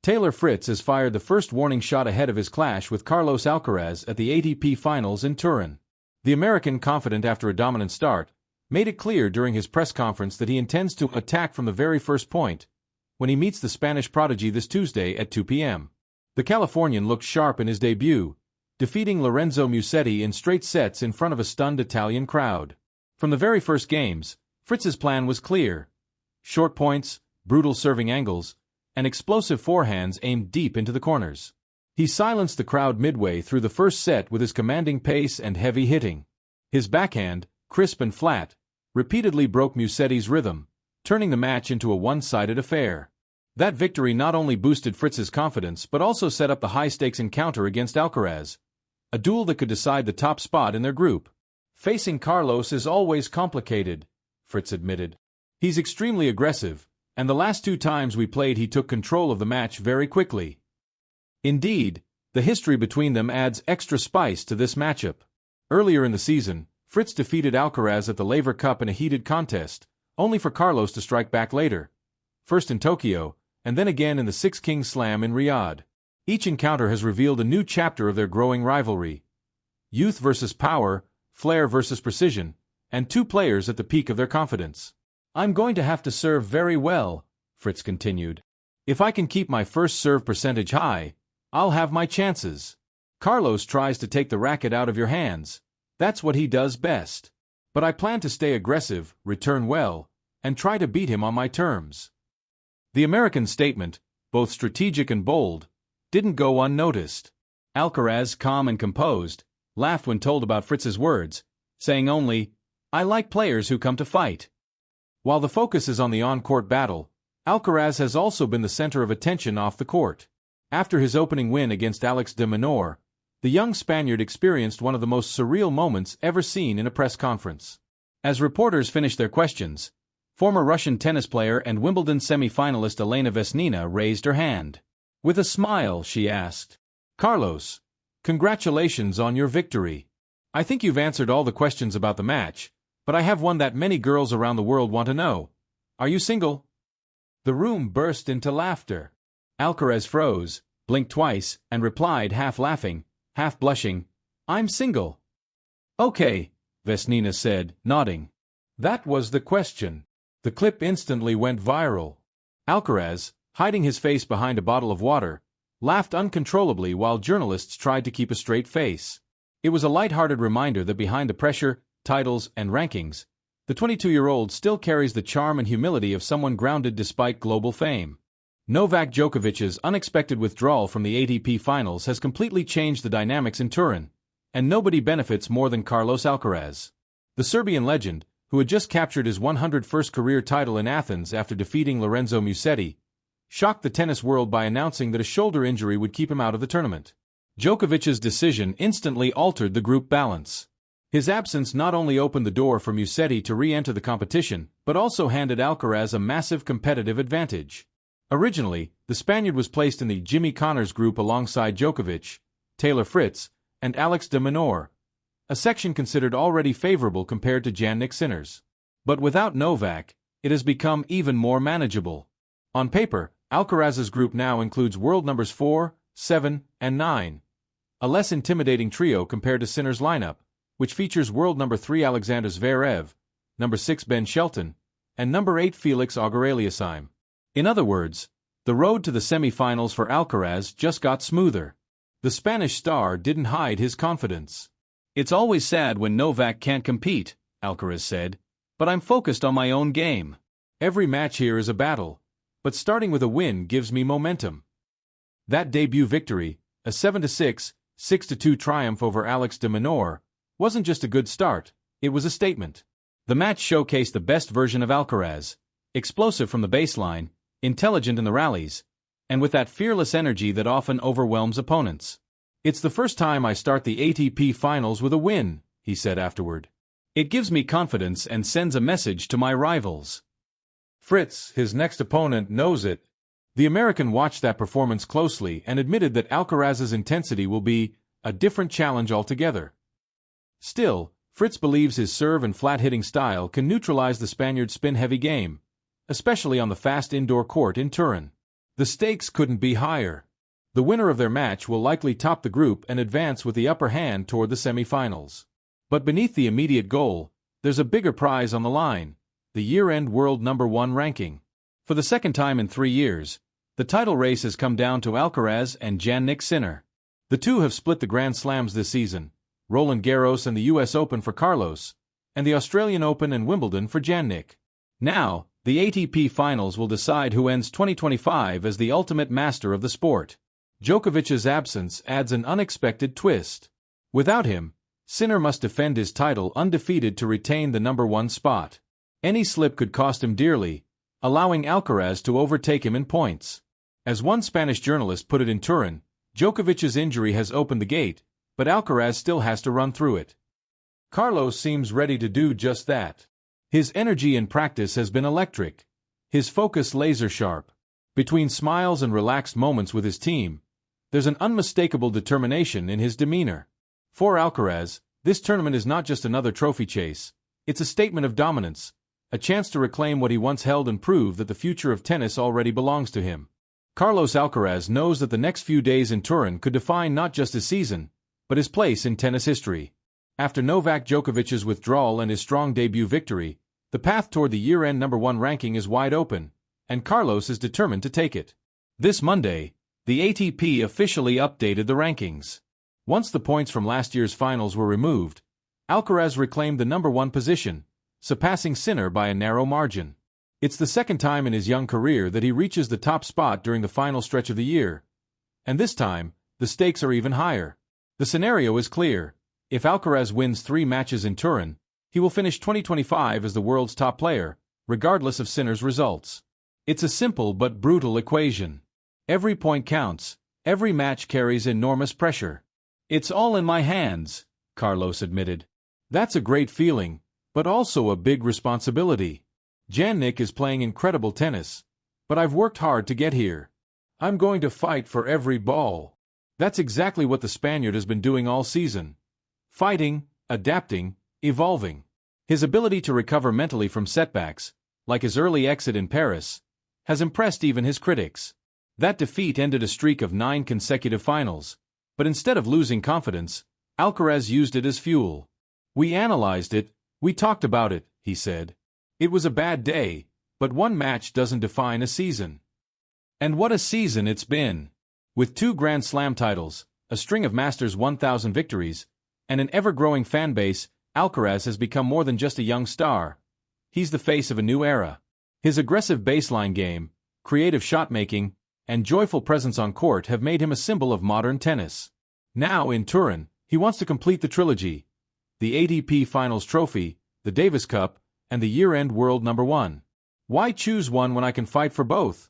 FRITZ has fired the first warning shot ahead of his clash with Carlos Alcaraz at the ATP Finals in Turin. The American, confident after a dominant start, made it clear during his press conference that he intends to attack from the very first point when he meets the Spanish prodigy this Tuesday at 2 p.m. The Californian looked sharp in his debut, defeating Lorenzo Musetti in straight sets in front of a stunned Italian crowd. From the very first games, Fritz's plan was clear: short points, brutal serving angles, and explosive forehands aimed deep into the corners. He silenced the crowd midway through the first set with his commanding pace and heavy hitting. His backhand, crisp and flat, repeatedly broke Musetti's rhythm, turning the match into a one-sided affair. That victory not only boosted Fritz's confidence but also set up the high-stakes encounter against Alcaraz, a duel that could decide the top spot in their group. "Facing Carlos is always complicated," Fritz admitted. "He's extremely aggressive, and the last 2 times we played he took control of the match very quickly." Indeed, the history between them adds extra spice to this matchup. Earlier in the season, Fritz defeated Alcaraz at the Laver Cup in a heated contest, only for Carlos to strike back later, first in Tokyo, and then again in the Six Kings Slam in Riyadh. Each encounter has revealed a new chapter of their growing rivalry. Youth versus power, flair versus precision, and 2 players at the peak of their confidence. "I'm going to have to serve very well," Fritz continued. "If I can keep my first serve percentage high, I'll have my chances. Carlos tries to take the racket out of your hands. That's what he does best. But I plan to stay aggressive, return well, and try to beat him on my terms." The American statement, both strategic and bold, didn't go unnoticed. Alcaraz, calm and composed, laughed when told about Fritz's words, saying only, "I like players who come to fight." While the focus is on the on-court battle, Alcaraz has also been the center of attention off the court. After his opening win against Alex de Minaur, the young Spaniard experienced one of the most surreal moments ever seen in a press conference. As reporters finished their questions, former Russian tennis player and Wimbledon semi-finalist Elena Vesnina raised her hand. With a smile, she asked, "Carlos, congratulations on your victory. I think you've answered all the questions about the match, but I have one that many girls around the world want to know. Are you single?" The room burst into laughter. Alcaraz froze, blinked twice, and replied, half laughing, half blushing, "I'm single." "Okay," Vesnina said, nodding. That was the question. The clip instantly went viral. Alcaraz, hiding his face behind a bottle of water, laughed uncontrollably while journalists tried to keep a straight face. It was a light-hearted reminder that behind the pressure, titles, and rankings, the 22-year-old still carries the charm and humility of someone grounded despite global fame. Novak Djokovic's unexpected withdrawal from the ATP Finals has completely changed the dynamics in Turin, and nobody benefits more than Carlos Alcaraz. The Serbian legend, who had just captured his 101st career title in Athens after defeating Lorenzo Musetti, shocked the tennis world by announcing that a shoulder injury would keep him out of the tournament. Djokovic's decision instantly altered the group balance. His absence not only opened the door for Musetti to re-enter the competition, but also handed Alcaraz a massive competitive advantage. Originally, the Spaniard was placed in the Jimmy Connors group alongside Djokovic, Taylor Fritz, and Alex de Minaur, a section considered already favorable compared to Jannik Sinner's. But without Novak, it has become even more manageable. On paper, Alcaraz's group now includes world numbers 4, 7, and 9, a less intimidating trio compared to Sinner's lineup, which features world number 3 Alexander Zverev, number 6 Ben Shelton, and number 8 Felix Auger-Aliassime. In other words, the road to the semi-finals for Alcaraz just got smoother. The Spanish star didn't hide his confidence. "It's always sad when Novak can't compete," Alcaraz said, "but I'm focused on my own game. Every match here is a battle, but starting with a win gives me momentum." That debut victory, a 7-6, 6-2 triumph over Alex de Minaur, wasn't just a good start, it was a statement. The match showcased the best version of Alcaraz, explosive from the baseline, intelligent in the rallies, and with that fearless energy that often overwhelms opponents. "It's the first time I start the ATP Finals with a win," he said afterward. "It gives me confidence and sends a message to my rivals." Fritz, his next opponent, knows it. The American watched that performance closely and admitted that Alcaraz's intensity will be a different challenge altogether. Still, Fritz believes his serve and flat-hitting style can neutralize the Spaniard's spin-heavy game, especially on the fast indoor court in Turin. The stakes couldn't be higher. The winner of their match will likely top the group and advance with the upper hand toward the semifinals. But beneath the immediate goal, there's a bigger prize on the line: the year-end world #1 ranking. For the second time in 3 years, the title race has come down to Alcaraz and Jannik Sinner. The two have split the Grand Slams this season: Roland Garros and the US Open for Carlos, and the Australian Open and Wimbledon for Jannik. Now, the ATP Finals will decide who ends 2025 as the ultimate master of the sport. Djokovic's absence adds an unexpected twist. Without him, Sinner must defend his title undefeated to retain the #1 spot. Any slip could cost him dearly, allowing Alcaraz to overtake him in points. As one Spanish journalist put it in Turin, Djokovic's injury has opened the gate, but Alcaraz still has to run through it. Carlos seems ready to do just that. His energy in practice has been electric, his focus laser-sharp. Between smiles and relaxed moments with his team, there's an unmistakable determination in his demeanor. For Alcaraz, this tournament is not just another trophy chase, it's a statement of dominance, a chance to reclaim what he once held and prove that the future of tennis already belongs to him. Carlos Alcaraz knows that the next few days in Turin could define not just his season, but his place in tennis history. After Novak Djokovic's withdrawal and his strong debut victory, the path toward the year-end #1 ranking is wide open, and Carlos is determined to take it. This Monday, the ATP officially updated the rankings. Once the points from last year's finals were removed, Alcaraz reclaimed the #1 position, surpassing Sinner by a narrow margin. It's the second time in his young career that he reaches the top spot during the final stretch of the year. And this time, the stakes are even higher. The scenario is clear: if Alcaraz wins 3 matches in Turin, he will finish 2025 as the world's top player, regardless of Sinner's results. It's a simple but brutal equation. Every point counts, every match carries enormous pressure. "It's all in my hands," Carlos admitted. "That's a great feeling, but also a big responsibility. Jannik is playing incredible tennis, but I've worked hard to get here. I'm going to fight for every ball." That's exactly what the Spaniard has been doing all season. Fighting, adapting, evolving. His ability to recover mentally from setbacks, like his early exit in Paris, has impressed even his critics. That defeat ended a streak of 9 consecutive finals, but instead of losing confidence, Alcaraz used it as fuel. "We analyzed it, we talked about it," he said. "It was a bad day, but one match doesn't define a season." And what a season it's been! With 2 Grand Slam titles, a string of Masters 1000 victories, and an ever-growing fan base, Alcaraz has become more than just a young star. He's the face of a new era. His aggressive baseline game, creative shot-making, and joyful presence on court have made him a symbol of modern tennis. Now, in Turin, he wants to complete the trilogy: the ATP Finals trophy, the Davis Cup, and the year-end world #1. "Why choose one when I can fight for both?"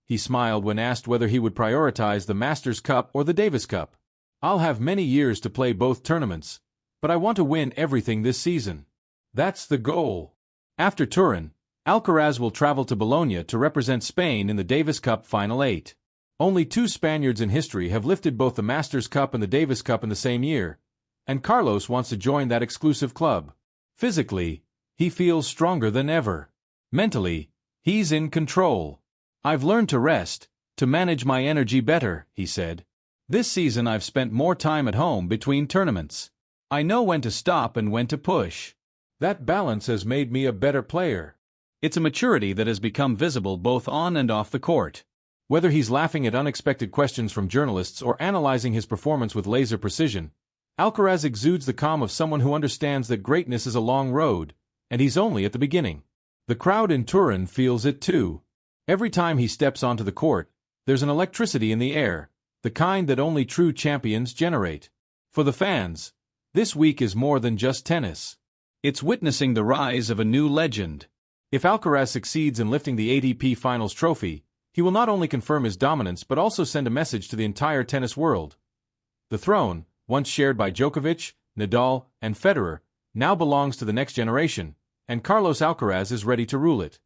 He smiled when asked whether he would prioritize the Masters Cup or the Davis Cup. "I'll have many years to play both tournaments, but I want to win everything this season. That's the goal." After Turin, Alcaraz will travel to Bologna to represent Spain in the Davis Cup Final 8. Only 2 Spaniards in history have lifted both the Masters Cup and the Davis Cup in the same year, and Carlos wants to join that exclusive club. Physically, he feels stronger than ever. Mentally, he's in control. "I've learned to rest, to manage my energy better," he said. "This season I've spent more time at home between tournaments. I know when to stop and when to push. That balance has made me a better player." It's a maturity that has become visible both on and off the court. Whether he's laughing at unexpected questions from journalists or analyzing his performance with laser precision, Alcaraz exudes the calm of someone who understands that greatness is a long road, and he's only at the beginning. The crowd in Turin feels it too. Every time he steps onto the court, there's an electricity in the air, the kind that only true champions generate. For the fans, this week is more than just tennis. It's witnessing the rise of a new legend. If Alcaraz succeeds in lifting the ATP Finals trophy, he will not only confirm his dominance but also send a message to the entire tennis world. The throne, once shared by Djokovic, Nadal, and Federer, now belongs to the next generation, and Carlos Alcaraz is ready to rule it.